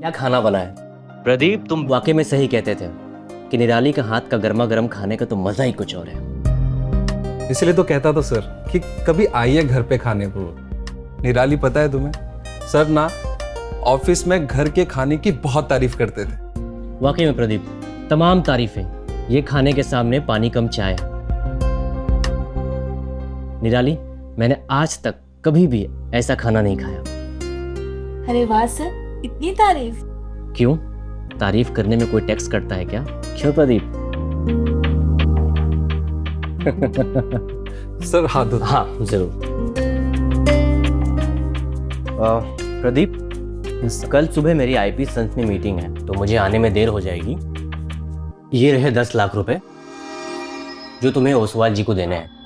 क्या खाना बना है? प्रदीप, तुम वाकई में सही कहते थे कि निराली का हाथ का गर्मा गर्म खाने का तो मजा ही कुछ और है। इसलिए तो कहता था सर कि कभी आइए घर पे खाने को। निराली पता है तुम्हें, सर ना ऑफिस में घर के खाने की बहुत तारीफ करते थे। वाकई में प्रदीप, तमाम तारीफें ये खाने के सामने पानी कम चाय। निराली, मैंने आज तक कभी भी ऐसा खाना नहीं खाया। अरे वाह सर, इतनी तारीफ। क्यों? तारीफ करने में कोई टैक्स कटता है क्या? क्यों प्रदीप? सर हाथ धो। हाँ जरूर। प्रदीप, कल सुबह मेरी आईपी संस में मीटिंग है तो मुझे आने में देर हो जाएगी। ये रहे 10 लाख रुपए जो तुम्हें ओसवाल जी को देने हैं।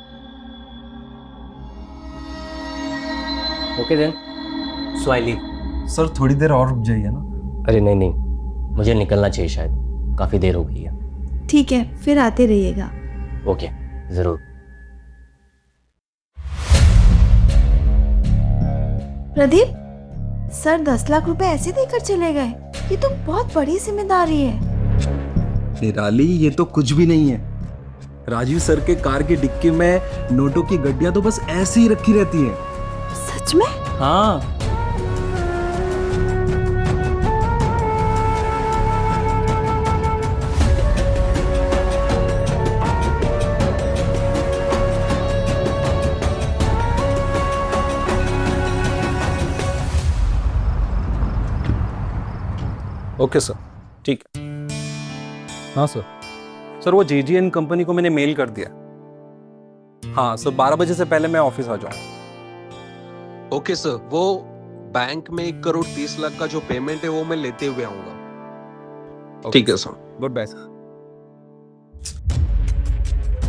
Okay then, so I leave. Sir थोड़ी देर और रुक जाइए ना। अरे नहीं नहीं, मुझे निकलना चाहिए, शायद काफी देर हो गई है। ठीक है, फिर आते रहिएगा। ओके जरूर। प्रदीप, सर 10 लाख रुपए ऐसे देकर चले गए? ये तो बहुत बड़ी जिम्मेदारी है। निराली, ये तो कुछ भी नहीं है। राजीव सर के कार की डिक्की में नोटों की गड्डियां तो बस ऐसे ही रखी रहती हैं। सच में? हाँ। ओके सर, ठीक है। हाँ सर। सर वो JGN कंपनी को मैंने मेल कर दिया। हाँ सर, 12 बजे से पहले मैं ऑफिस आ जाऊँ। ओके सर, वो बैंक में 1,30,00,000 का जो पेमेंट है वो मैं लेते हुए आऊंगा। ठीक है सर। Good bye sir.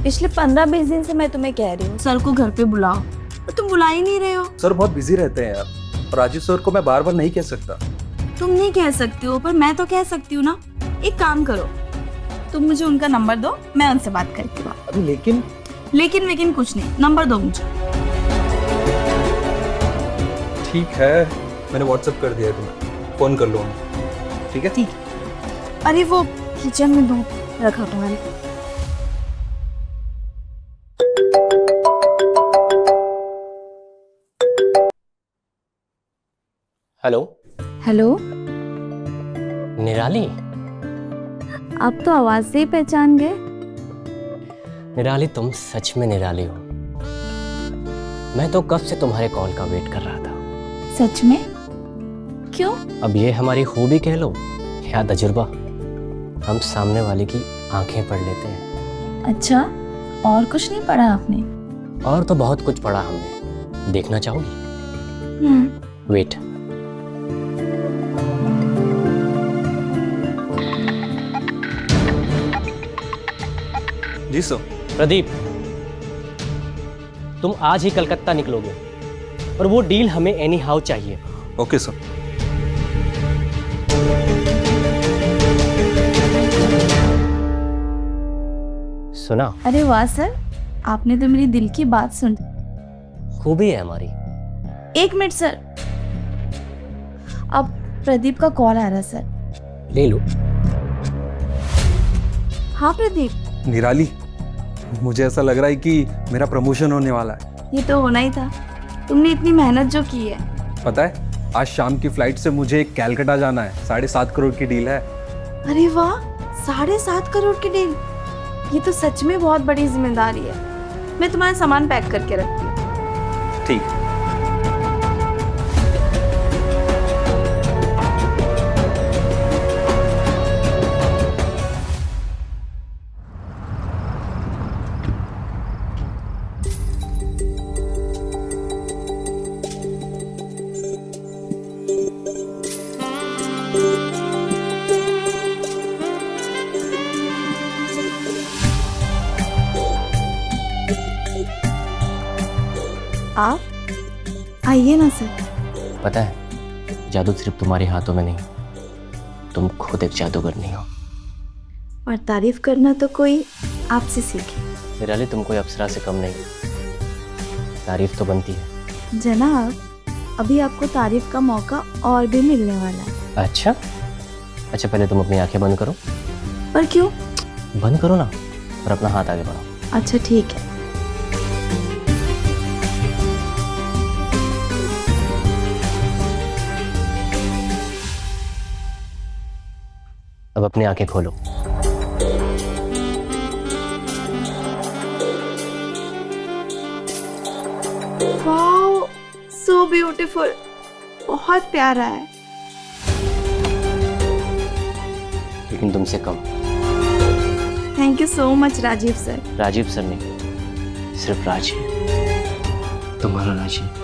पिछले 15-20 दिन से मैं तुम्हें कह रही हूँ सर को घर पे बुलाओ, पर तुम बुला ही नहीं रहे हो। सर बहुत बिजी रहते हैं यार, और राजीव सर को मैं बार बार नहीं कह सकता। तुम नहीं कह सकती हो, पर मैं तो कह सकती हूँ ना। एक काम करो, तुम मुझे उनका नंबर दो, मैं उनसे बात करती हूँ। अभी लेकिन कुछ नहीं, नंबर दो मुझे। ठीक है, मैंने व्हाट्सएप कर दिया है तुम्हें, फोन कर लो उन्हें। ठीक है? ठीक है। अरे वो किचन में दो रखा तुम्हारे। हेलो। हेलो। निराली? आप तो आवाज से ही पहचान गए। निराली, तुम सच में निराली हो। मैं तो कब से तुम्हारे कॉल का वेट कर रहा था। सच में? क्यों? अब ये हमारी खूबी कह लो या तजुर्बा, हम सामने वाले की आंखें पढ़ लेते हैं। अच्छा, और कुछ नहीं पढ़ा आपने? और तो बहुत कुछ पढ़ा हमने, देखना चाहोगी? वेट। जी सर। प्रदीप, तुम आज ही कलकत्ता निकलोगे और वो डील हमें एनी हाउ चाहिए। Okay sir. सुना? अरे वाह सर, आपने तो मेरी दिल की बात सुन। खूबी है हमारी। 1 मिनट सर, अब प्रदीप का कॉल आ रहा है सर। ले लो। हाँ प्रदीप। निराली, मुझे ऐसा लग रहा है कि मेरा प्रमोशन होने वाला है। ये तो होना ही था, तुमने इतनी मेहनत जो की है। पता है, आज शाम की फ्लाइट से मुझे कैलकाटा जाना है। 7.5 करोड़ की डील है। अरे वाह, 7.5 करोड़ की डील! ये तो सच में बहुत बड़ी जिम्मेदारी है। मैं तुम्हारा सामान पैक करके रखती हूँ। ठीक। आप आइए ना सर। पता है, जादू सिर्फ तुम्हारे हाथों में नहीं, तुम खुद एक जादूगर नहीं हो। और तारीफ करना तो कोई आपसे सीखे। निराली, तुम कोई अप्सरा से कम नहीं, तारीफ तो बनती है। जनाब, अभी आपको तारीफ का मौका और भी मिलने वाला है। अच्छा अच्छा, पहले तुम अपनी आंखें बंद करो। पर क्यों? बंद करो ना, और अपना हाथ आगे बढ़ाओ। अच्छा ठीक है। अब अपनी आंखें खोलो। वाओ, सो ब्यूटीफुल, बहुत प्यारा है। लेकिन तुमसे कम। Thank you so much Rajiv sir. Rajiv sir नहीं, सिर्फ राजीव, तुम्हारा राजीव।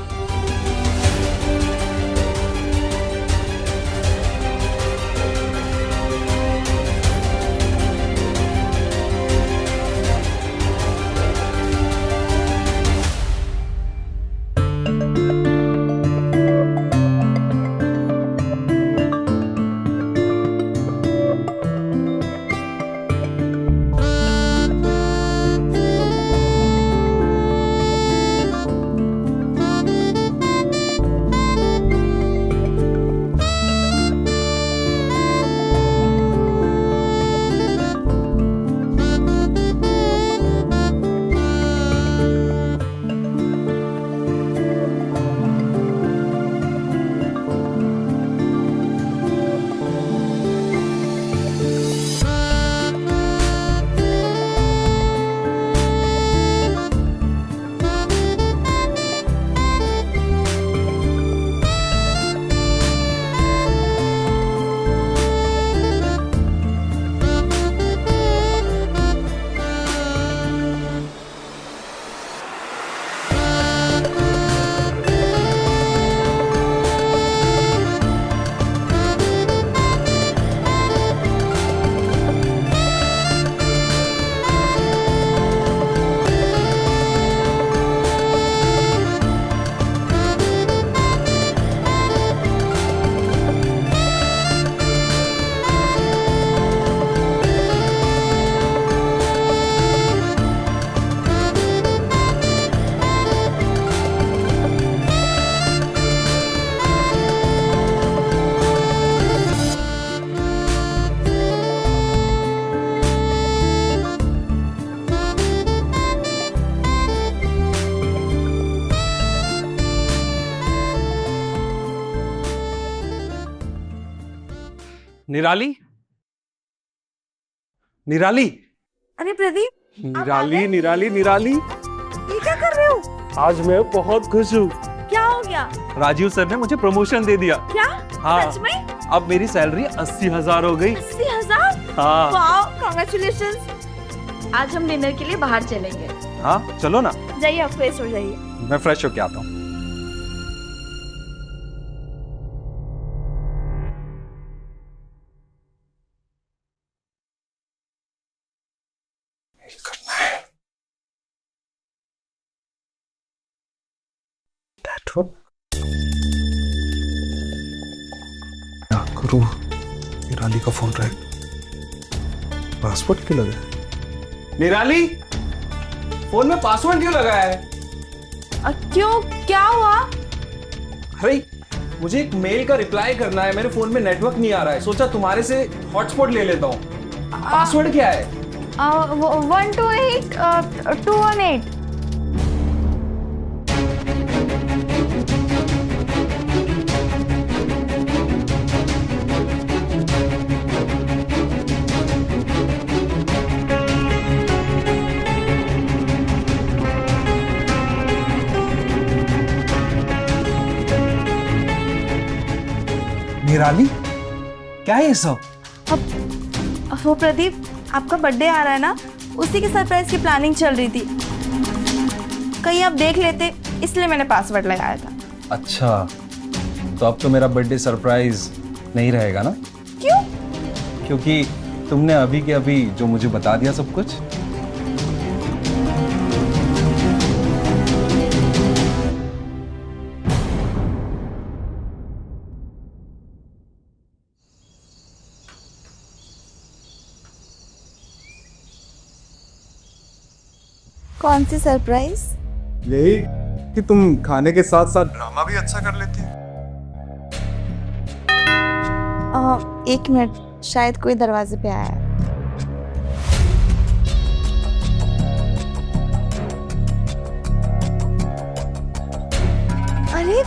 निराली, निराली, अरे प्रदीप, निराली, निराली, निराली, ये क्या कर रहे हो? आज मैं बहुत खुश हूँ। क्या हो गया? राजीव सर ने मुझे प्रमोशन दे दिया। क्या? हाँ, सच में? अब मेरी सैलरी 80,000 हो गई। 80,000? हाँ वाओ, कांग्रेचुलेशंस। आज हम डिनर के लिए बाहर चलेंगे। हाँ, चलो ना। जाइए, आप फ्रेश हो जाइए। मैं फ्रेश होके आता हूँ। क्या करूं? निराली का फोन रहा। पासवर्ड क्यों लगा है? निराली, फोन में पासवर्ड क्यों लगा है? क्यों, क्या हुआ? अरे मुझे एक मेल का रिप्लाई करना है, मेरे फोन में नेटवर्क नहीं आ रहा है, सोचा तुम्हारे से हॉटस्पॉट ले लेता हूँ। पासवर्ड क्या है? 128 218। निराली, क्या है ये सब? वो प्रदीप, आपका बर्थडे आ रहा है ना, उसी के सरप्राइज की प्लानिंग चल रही थी। कहीं आप देख लेते, इसलिए मैंने पासवर्ड लगाया था। अच्छा, तो अब तो मेरा बर्थडे सरप्राइज नहीं रहेगा ना? क्यों? क्योंकि तुमने अभी के अभी जो मुझे बता दिया सब कुछ। कौन सी सरप्राइज? यही कि तुम खाने के साथ साथ ड्रामा भी अच्छा कर लेती हो। एक मिनट, शायद कोई दरवाजे पे आया है। अरे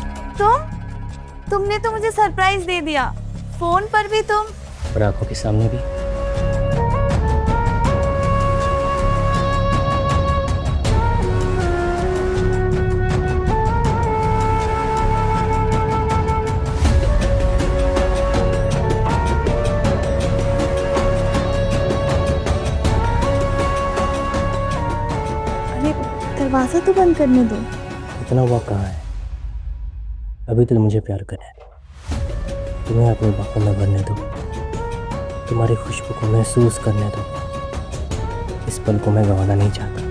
तुमने तो मुझे सरप्राइज दे दिया, फोन पर भी तुम। और आंखों के सामने भी। अरे दरवाजा तो बंद करने दो। इतना वक्त कहाँ है? अभी तो मुझे प्यार करना है। तुम्हें अपनी बाहों में भरने दो, तुम्हारी खुशबू को महसूस करने दो। इस पल को मैं गंवाना नहीं चाहता।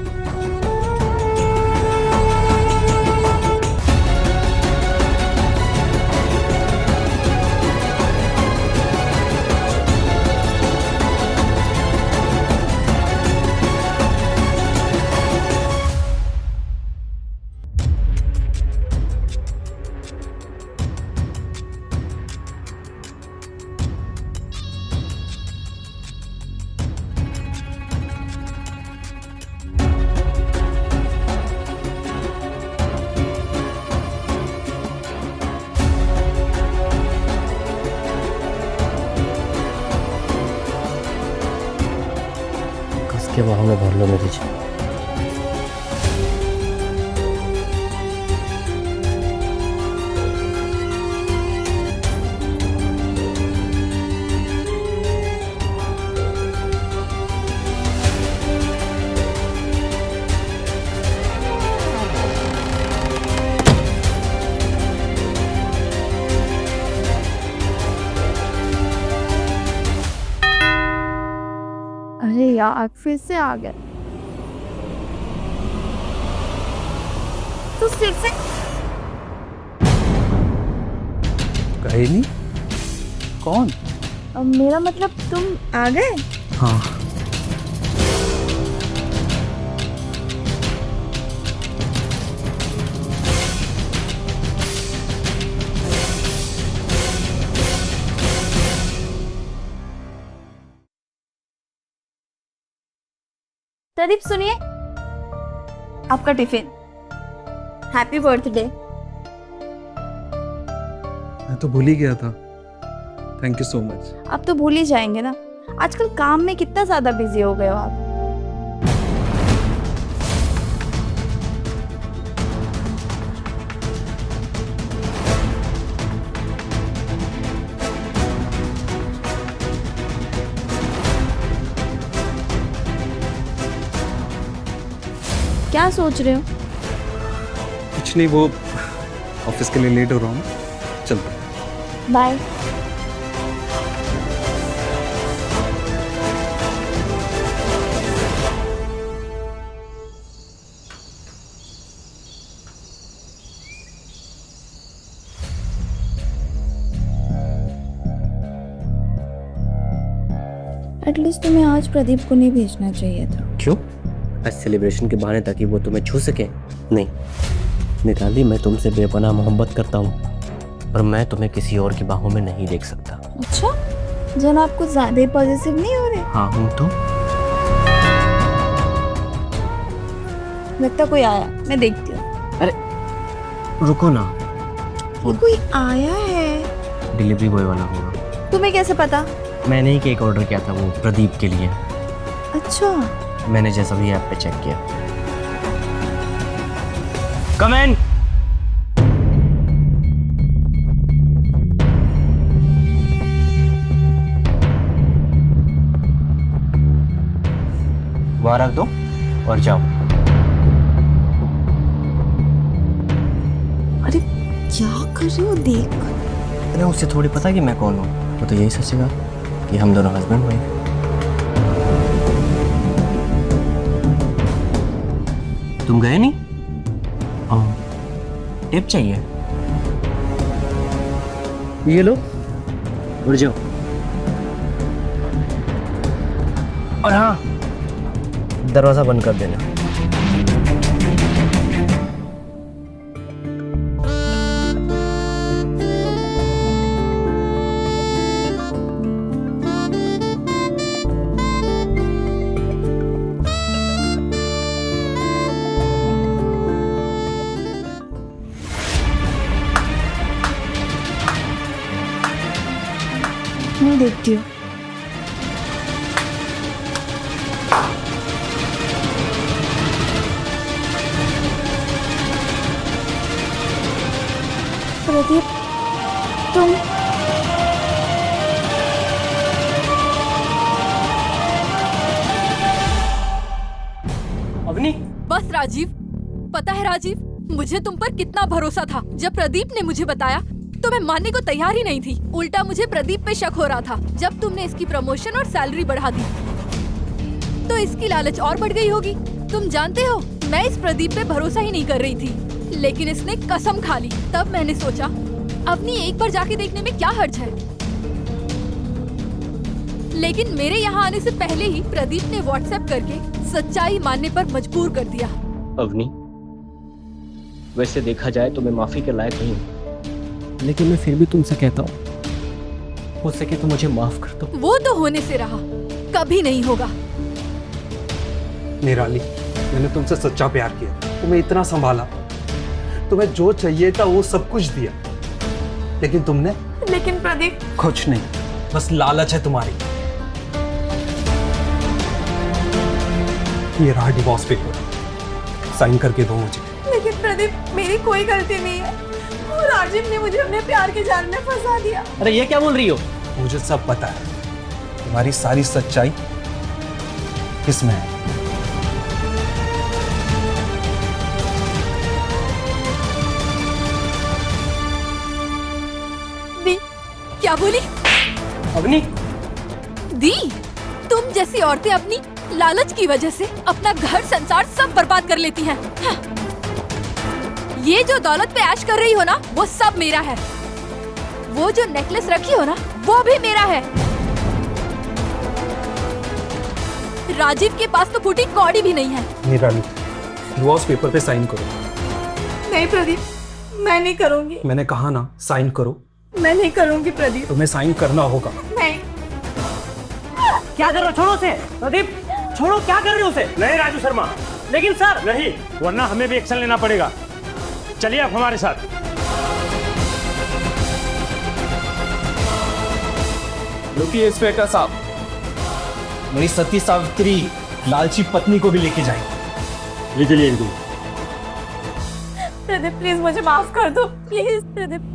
के बाहों में भर लो मेरी जान। अरे यार फिर से आ गए। तो फिर से कहीं नहीं। कौन? मेरा मतलब तुम आ गए। हाँ। प्रदीप सुनिए, आपका टिफिन। Happy birthday. मैं तो भूल ही गया था। Thank you so much. आप तो भूल ही जाएंगे ना, आजकल काम में कितना ज्यादा बिजी हो गए हो आप। क्या सोच रहे हो? कुछ नहीं, वो ऑफिस के लिए लेट हो रहा हूँ। चलते। बाय। एटलीस्ट तुम्हें आज प्रदीप को नहीं भेजना चाहिए था। क्यों? आज सेलिब्रेशन के बहाने ताकि वो तुम्हें छू सके? नहीं निताली, मैं तुमसे बेपनाह मोहब्बत करता हूँ, पर मैं तुम्हें किसी और की बाहों में नहीं देख सकता। अच्छा, जन आप कुछ ज्यादा ही पॉजिटिव नहीं हो रहे? हाँ हूँ तो। लगता कोई आया, मैं देखती हूँ। अरे रुको ना, ये कोई आया है। डिलीवरी बॉय वाला होगा। तुम्हें कैसे पता? मैंने ही केक ऑर्डर किया था, वो प्रदीप के लिए। अच्छा, मैंने जैसा भी ऐप पे चेक किया। कम इन। वहां रख दो और जाओ। अरे क्या कर रहे हो? देख। अरे उसे थोड़ी पता कि मैं कौन हूँ, वो तो यही सोचेगा कि हम दोनों हस्बैंड वाइफ। तुम गए नहीं? हाँ, टिप चाहिए? ये लो, उड़ जाओ। और हाँ, दरवाजा बंद कर देना। मैं देखती हूँ। प्रदीप, तुम अवनी, बस राजीव, पता है राजीव, मुझे तुम पर कितना भरोसा था। जब प्रदीप ने मुझे बताया तो मैं मानने को तैयार ही नहीं थी। उल्टा मुझे प्रदीप पे शक हो रहा था। जब तुमने इसकी प्रमोशन और सैलरी बढ़ा दी तो इसकी लालच और बढ़ गई होगी। तुम जानते हो, मैं इस प्रदीप पे भरोसा ही नहीं कर रही थी, लेकिन इसने कसम खा ली। तब मैंने सोचा अपनी एक बार जाके देखने में क्या हर्ज है। लेकिन मेरे यहाँ आने से पहले ही प्रदीप ने व्हाट्सएप करके सच्चाई मानने पर मजबूर कर दिया। अवनी, वैसे देखा जाए तो मैं माफी के लायक नहीं हूँ, लेकिन मैं फिर भी तुमसे कहता हूँ, हो सके तो मुझे माफ कर दो। वो तो होने से रहा, कभी नहीं होगा। निराली, मैंने तुमसे सच्चा प्यार किया, तुम्हें इतना संभाला, तुम्हें जो चाहिए था वो सब कुछ दिया, लेकिन तुमने लेकिन प्रदीप, कुछ नहीं, बस लालच है तुम्हारी। ये रहा डिवोर्स पेपर, साइन करके दो मुझे। लेकिन प्रदीप, मेरी कोई गलती नहीं है। वो राजीव ने मुझे अपने प्यार के जाल में फंसा दिया। अरे ये क्या बोल रही हो? मुझे सब पता है, तुम्हारी सारी सच्चाई किसमें है। दी, क्या बोली? अवनी, दी, तुम जैसी औरतें अपनी लालच की वजह से अपना घर संसार सब बर्बाद कर लेती हैं। हाँ। ये जो दौलत पे ऐश कर रही हो ना, वो सब मेरा है। वो जो नेकलेस रखी हो ना, वो भी मेरा है। राजीव के पास तो फूटी कौड़ी भी नहीं है। निराली, डिवोर्स पेपर पे साइन करो। नहीं प्रदीप, मैं नहीं करूंगी। मैंने कहा ना, साइन करो। मैं नहीं करूंगी प्रदीप। तुम्हें साइन करना होगा। नहीं। क्या कर रहे हो? छोड़ो उसे। प्रदीप, छोड़ो, क्या कर रहे हो उसे? नहीं राजू शर्मा, लेकिन सर, नहीं, वरना हमें भी एक्शन लेना पड़ेगा। चलिए आप हमारे साथ। रुकिए इंस्पेक्टर साहब, मेरी सती सावित्री लालची पत्नी को भी लेके जाएंगे। ले चलिए इनको। प्रदीप प्लीज मुझे माफ कर दो, प्लीज प्रदीप।